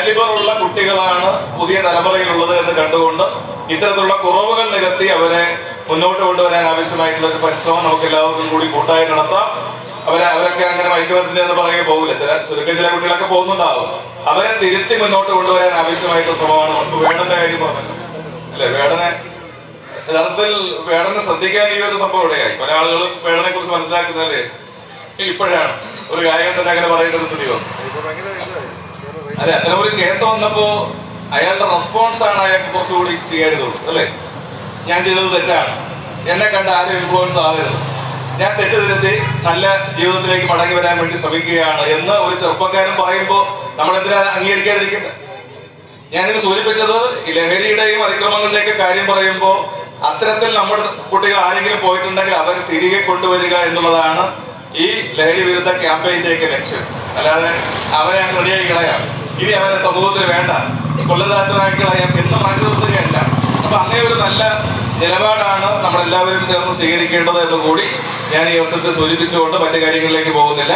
കാലിബറുള്ള കുട്ടികളാണ് പുതിയ തലമുറയിലുള്ളത് എന്ന് കണ്ടുകൊണ്ട് ഇത്തരത്തിലുള്ള കുറവുകൾ നികത്തി അവരെ മുന്നോട്ട് കൊണ്ടുവരാൻ ആവശ്യമായിട്ടുള്ള ഒരു പരിശ്രമം നമുക്ക് എല്ലാവർക്കും കൂടി കൂട്ടായി നടത്താം. അവരൊക്കെ അങ്ങനെ മയക്കുമരുന്നിന് എന്ന് പറയുക പോകില്ല, ചുരുക്കം ചില കുട്ടികളൊക്കെ പോകുന്നുണ്ടാവും. അവരെ തിരുത്തി മുന്നോട്ട് കൊണ്ടുവരാൻ ആവശ്യമായിട്ടുള്ള ശ്രമമാണ്. നമുക്ക് വേടന്റെ കാര്യം പറഞ്ഞല്ലോ അല്ലെ, യഥാർത്ഥത്തിൽ വേടനെ ശ്രദ്ധിക്കാൻ ഈ ഒരു സംഭവം ഇവിടെയായി. പല ആളുകളും വേടനെ കുറിച്ച് മനസ്സിലാക്കുന്നതല്ലേ ഇപ്പോഴാണ്. ഒരു ഗായകൻ തന്നെ അങ്ങനെ പറയുന്ന ഒരു സ്ഥിതി വന്നു. അല്ലെ, അത്തരം ഒരു കേസ് വന്നപ്പോ അയാളുടെ റെസ്പോൺസ് ആണ് അയാൾക്ക് കുറച്ചുകൂടി സ്വീകാര്യതുള്ളൂ അല്ലെ. ഞാൻ ചെയ്തത് തെറ്റാണ്, എന്നെ കണ്ട ആരും ഇൻഫ്ലുവൻസ് ആകരുത്, ഞാൻ തെറ്റ് തിരുത്തി നല്ല ജീവിതത്തിലേക്ക് മടങ്ങി വരാൻ വേണ്ടി ശ്രമിക്കുകയാണ് എന്ന് ഒരു ചെറുപ്പക്കാരൻ പറയുമ്പോൾ നമ്മൾ എന്തിനാ അംഗീകരിക്കാതിരിക്കട്ടെ? ഞാനിത് സൂചിപ്പിച്ചത് ഈ ലഹരിയുടെയും അതിക്രമങ്ങളുടെയൊക്കെ കാര്യം പറയുമ്പോൾ അത്തരത്തിൽ നമ്മുടെ കുട്ടികൾ ആരെങ്കിലും പോയിട്ടുണ്ടെങ്കിൽ അവരെ തിരികെ കൊണ്ടുവരിക എന്നുള്ളതാണ് ഈ ലഹരി വിരുദ്ധ ക്യാമ്പയിന്റെയൊക്കെ ലക്ഷ്യം. അല്ലാതെ അവനെ അങ്ങ് റെഡിയായി കളയാം, ഇനി അവനെ സമൂഹത്തിന് വേണ്ട, കൊല്ലതാറ്റമാക്കി കളയാം എന്ന് മാറ്റി നിർത്തുകയല്ല. അപ്പൊ അങ്ങനെ ഒരു നല്ല നിലപാടാണ് നമ്മളെല്ലാവരും ചേർന്ന് സ്വീകരിക്കേണ്ടത് എന്ന് കൂടി ഞാൻ ഈ അവസരത്തെ സൂചിപ്പിച്ചുകൊണ്ട് മറ്റു കാര്യങ്ങളിലേക്ക് പോകുന്നില്ല.